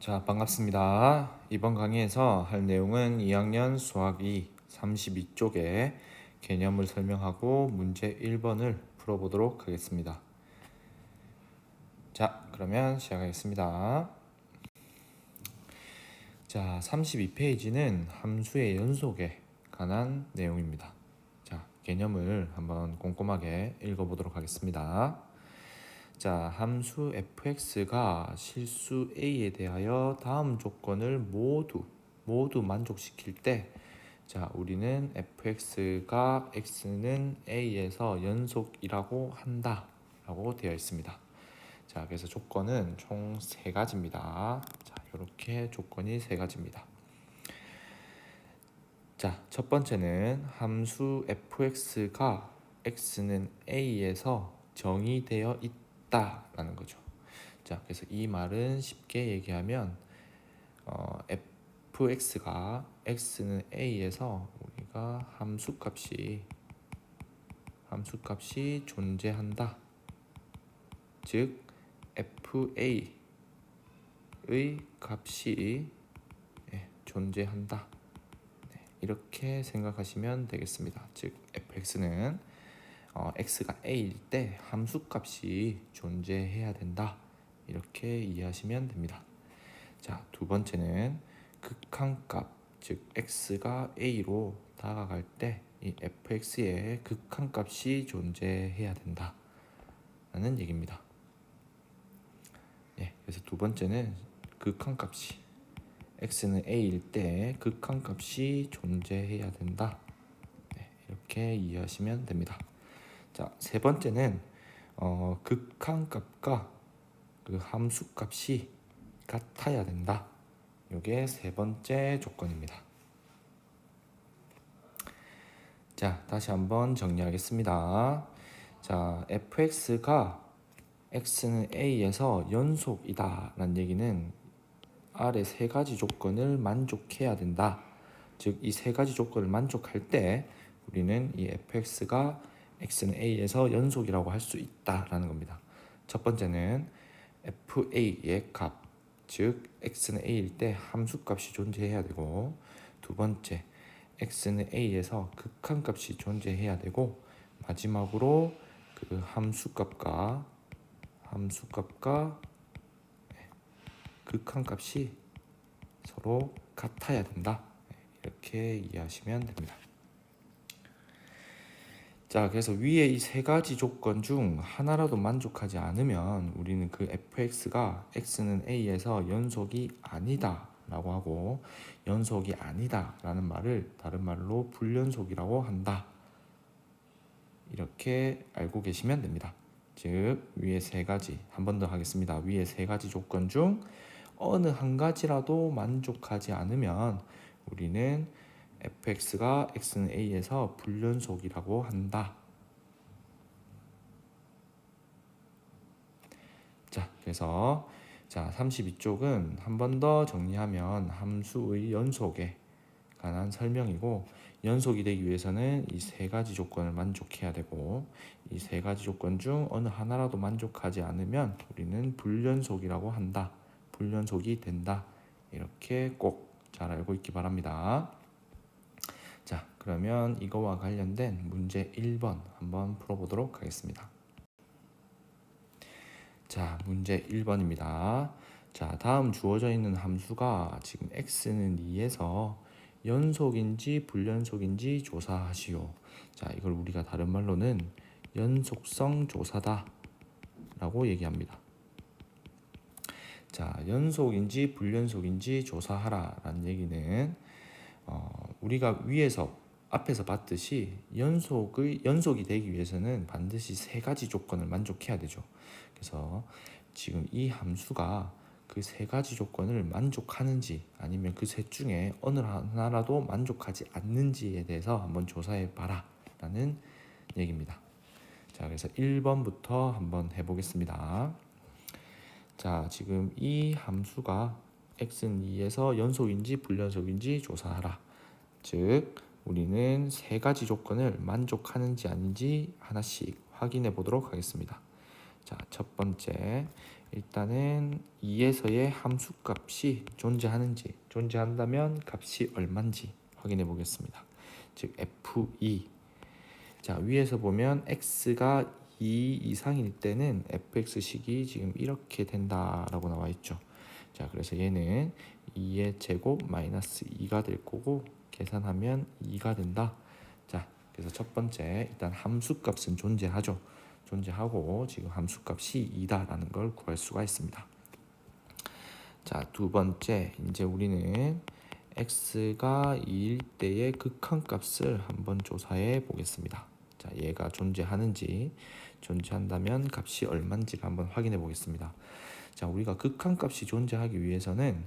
자, 반갑습니다. 이번 강의에서 할 내용은 2학년 수학 2 32쪽의 개념을 설명하고 문제 1번을 풀어보도록 하겠습니다. 자, 그러면 시작하겠습니다. 자, 32페이지는 함수의 연속에 관한 내용입니다. 자, 개념을 한번 꼼꼼하게 읽어보도록 하겠습니다. 자, 함수 fx가 실수 a에 대하여 다음 조건을 모두 만족시킬 때, 자, 우리는 fx가 x는 a에서 연속이라고 한다 라고 되어 있습니다. 자, 그래서 조건은 총 3가지입니다. 자, 이렇게 조건이 3가지입니다. 자, 첫 번째는 함수 fx가 x는 a에서 정의되어 있다라는 거죠. 자, 그래서 이 말은 쉽게 얘기하면 fx가 x는 a에서 우리가 함수값이 존재한다. 즉 fa의 값이 존재한다. 이렇게 생각하시면 되겠습니다. 즉 fx는 x가 a일 때 함수값이 존재해야 된다. 이렇게 이해하시면 됩니다. 자, 두 번째는 극한값, 즉 x가 a로 다가갈 때 이 fx의 극한값이 존재해야 된다 라는 얘기입니다. 그래서 두 번째는 극한값이 x는 a일 때 극한값이 존재해야 된다. 이렇게 이해하시면 됩니다. 자, 세 번째는 극한값과 그 함수값이 같아야 된다. 이게 세 번째 조건입니다. 자, 다시 한번 정리하겠습니다. 자, fx가 x는 a에서 연속이다 라는 얘기는 아래 3가지 조건을 만족해야 된다. 즉, 이 3가지 조건을 만족할 때 우리는 이 fx가 x는 a에서 연속이라고 할 수 있다라는 겁니다. 첫 번째는 fa의 값, 즉 x는 a일 때 함수값이 존재해야 되고, 두 번째 x는 a에서 극한값이 존재해야 되고, 마지막으로 그 함수값과 극한값이 서로 같아야 된다. 이렇게 이해하시면 됩니다. 자, 그래서 위에 이 3가지 조건 중 하나라도 만족하지 않으면 우리는 그 fx가 x는 a에서 연속이 아니다 라고 하고, 연속이 아니다 라는 말을 다른 말로 불연속이라고 한다. 이렇게 알고 계시면 됩니다. 즉 위에 3가지, 한 번 더 하겠습니다. 위에 3가지 조건 중 어느 한 가지라도 만족하지 않으면 우리는 fx가 x는 a에서 불연속이라고 한다. 자, 그래서 32쪽은 한 번 더 정리하면 함수의 연속에 관한 설명이고, 연속이 되기 위해서는 이 3가지 조건을 만족해야 되고, 이 3가지 조건 중 어느 하나라도 만족하지 않으면 우리는 불연속이라고 한다. 불연속이 된다. 이렇게 꼭 잘 알고 있기 바랍니다. 자, 그러면 이거와 관련된 문제 1번 한번 풀어보도록 하겠습니다. 자, 문제 1번입니다. 자, 다음 주어져 있는 함수가 지금 x는 2에서 연속인지 불연속인지 조사하시오. 자, 이걸 우리가 다른 말로는 연속성 조사다 라고 얘기합니다. 자, 연속인지 불연속인지 조사하라 라는 얘기는 우리가 앞에서 봤듯이 연속이 되기 위해서는 반드시 3가지 조건을 만족해야 되죠. 그래서 지금 이 함수가 그 3가지 조건을 만족하는지 아니면 그 셋 중에 어느 하나라도 만족하지 않는지에 대해서 한번 조사해 봐라 라는 얘기입니다. 자, 그래서 1번부터 한번 해보겠습니다. 자, 지금 이 함수가 x는 2에서 연속인지 불연속인지 조사하라. 즉 우리는 3가지 조건을 만족하는지 아닌지 하나씩 확인해 보도록 하겠습니다. 자, 첫 번째 일단은 2에서의 함수값이 존재한다면 값이 얼마인지 확인해 보겠습니다. 즉 f2. 자, 위에서 보면 x가 2 이상일 때는 fx식이 지금 이렇게 된다라고 나와 있죠. 자, 그래서 얘는 2의 제곱 마이너스 2가 될 거고 계산하면 2가 된다. 자, 그래서 첫 번째 일단 함수값은 존재하고 지금 함수값이 2다라는 걸 구할 수가 있습니다. 자, 두 번째 이제 우리는 x가 2일 때의 극한값을 한번 조사해 보겠습니다. 자, 얘가 존재한다면 값이 얼마인지를 한번 확인해 보겠습니다. 자, 우리가 극한값이 존재하기 위해서는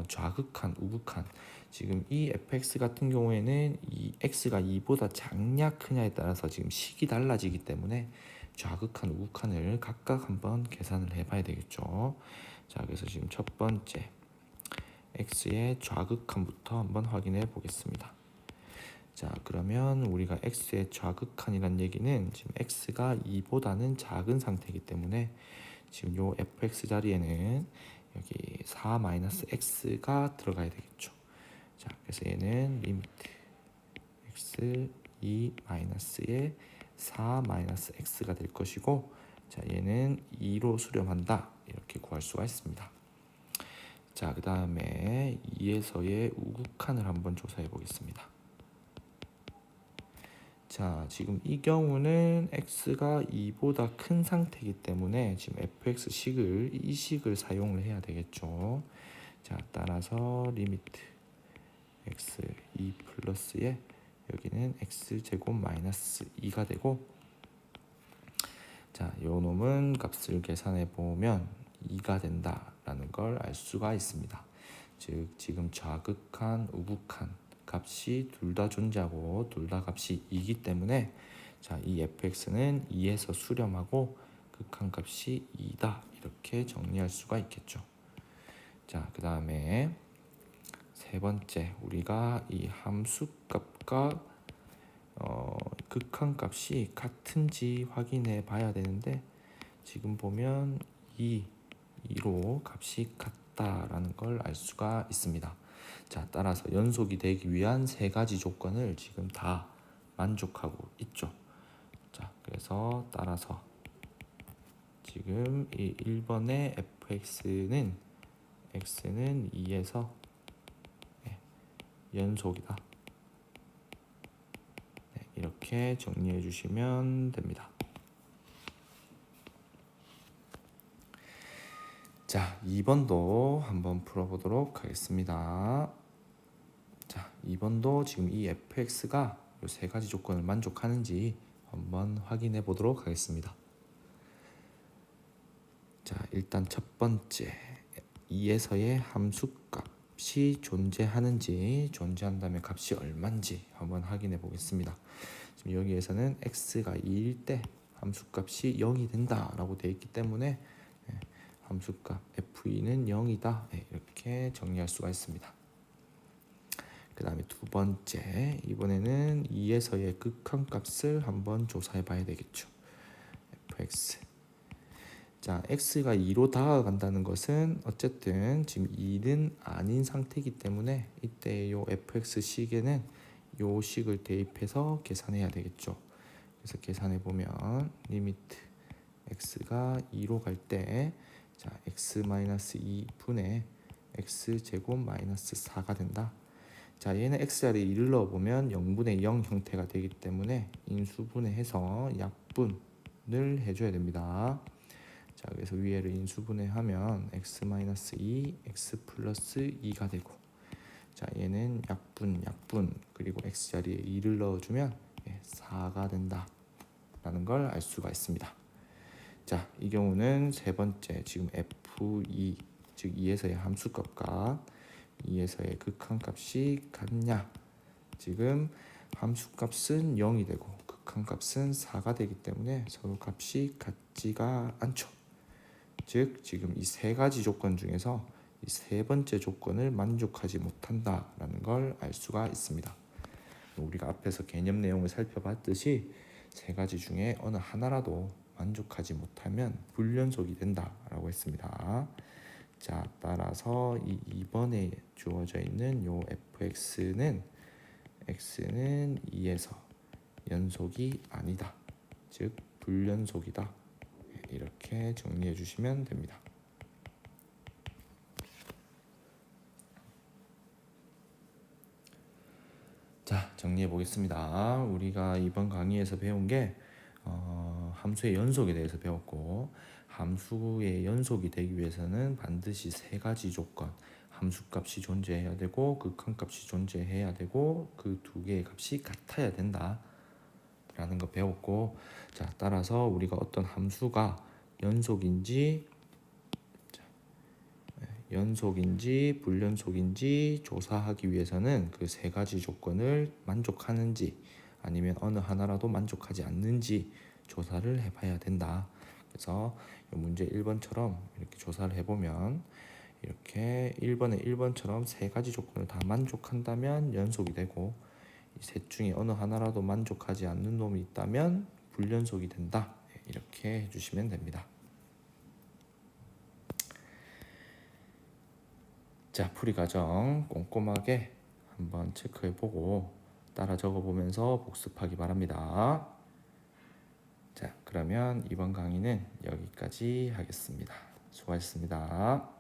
좌극한, 우극한, 지금 이 fx 같은 경우에는 이 x가 2보다 작냐 크냐에 따라서 지금 식이 달라지기 때문에 좌극한, 우극한을 각각 한번 계산을 해봐야 되겠죠. 자, 그래서 지금 첫 번째 x의 좌극한부터 한번 확인해 보겠습니다. 자, 그러면 우리가 x의 좌극한이란 얘기는 지금 x가 2보다는 작은 상태이기 때문에 지금 요 fx 자리에는 여기 4-x가 들어가야 되겠죠. 자, 그래서 얘는 리미트 x 2-의 4-x가 될 것이고, 자, 얘는 2로 수렴한다 이렇게 구할 수가 있습니다. 자, 그 다음에 2에서의 우극한을 한번 조사해 보겠습니다. 자, 지금 이 경우는 x가 2보다 큰 상태이기 때문에 지금 fx식을 이 식을 사용을 해야 되겠죠. 자, 따라서 리미트 x 2 플러스에 여기는 x 제곱 마이너스 2가 되고, 자, 요 놈은 값을 계산해 보면 2가 된다라는 걸 알 수가 있습니다. 즉 지금 좌극한, 우극한 값이 둘 다 존재하고 둘 다 값이 2이기 때문에 자, 이 fx는 2에서 수렴하고 극한 값이 2다 이렇게 정리할 수가 있겠죠. 자, 그 다음에 세 번째 우리가 이 함수값과 극한값이 같은지 확인해 봐야 되는데 지금 보면 2로 값이 같다라는 걸 알 수가 있습니다. 자, 따라서 연속이 되기 위한 세 가지 조건을 지금 다 만족하고 있죠. 자, 그래서 따라서 지금 이 1번의 fx는 x는 2에서 연속이다. 이렇게 정리해 주시면 됩니다. 자, 2번도 한번 풀어보도록 하겠습니다. 자, 2번도 지금 이 fx가 이 세 가지 조건을 만족하는지 한번 확인해 보도록 하겠습니다. 자, 일단 첫 번째 2에서의 함수값이 존재한다면 값이 얼마인지 한번 확인해 보겠습니다. 지금 여기에서는 x가 2일 때 함수값이 0이 된다라고 되어 있기 때문에 함수값 f2는 0이다 이렇게 정리할 수가 있습니다. 그 다음에 두 번째 이번에는 2에서의 극한값을 한번 조사해 봐야 되겠죠. fx. 자, x가 2로 다가간다는 것은 어쨌든 지금 2는 아닌 상태이기 때문에 이때 요 fx 식에는 요 식을 대입해서 계산해야 되겠죠. 그래서 계산해 보면 리미트 x가 2로 갈 때 자, x-2분의 x 제곱 마이너스 4가 된다. 자, 얘는 x자리에 2를 넣어보면 0분의 0 형태가 되기 때문에 인수분해해서 약분을 해줘야 됩니다. 자, 그래서 위에를 인수분해하면 x-2, x 플러스 2가 되고, 자, 얘는 약분 그리고 x자리에 2를 넣어주면 4가 된다 라는 걸 알 수가 있습니다. 자, 이 경우는 세 번째 지금 f2 즉 2에서의 함수값과 2에서의 극한값이 같냐. 지금 함수값은 0이 되고 극한값은 4가 되기 때문에 서로 값이 같지가 않죠. 즉 지금 이 세 가지 조건 중에서 이 세 번째 조건을 만족하지 못한다라는 걸 알 수가 있습니다. 우리가 앞에서 개념 내용을 살펴봤듯이 세 가지 중에 어느 하나라도 만족하지 못하면 불연속이 된다라고 했습니다. 자, 따라서 이 2번에 주어져 있는 요 fx는 x는 2에서 연속이 아니다. 즉 불연속이다. 이렇게 정리해 주시면 됩니다. 자, 정리해 보겠습니다. 우리가 이번 강의에서 배운 게 함수의 연속에 대해서 배웠고, 함수의 연속이 되기 위해서는 반드시 세 가지 조건, 함수값이 존재해야 되고 극한값이 존재해야 되고 그 두 개의 값이 같아야 된다 라는 거 배웠고, 자, 따라서 우리가 어떤 함수가 연속인지 불연속인지 조사하기 위해서는 그 세 가지 조건을 만족하는지 아니면 어느 하나라도 만족하지 않는지 조사를 해봐야 된다. 그래서 이 문제 1번처럼 이렇게 조사를 해보면 이렇게 1번에 1번처럼 세 가지 조건을 다 만족한다면 연속이 되고, 이 셋 중에 어느 하나라도 만족하지 않는 놈이 있다면 불연속이 된다. 이렇게 해주시면 됩니다. 자, 풀이 과정 꼼꼼하게 한번 체크해보고 따라 적어보면서 복습하기 바랍니다. 자, 그러면 이번 강의는 여기까지 하겠습니다. 수고하셨습니다.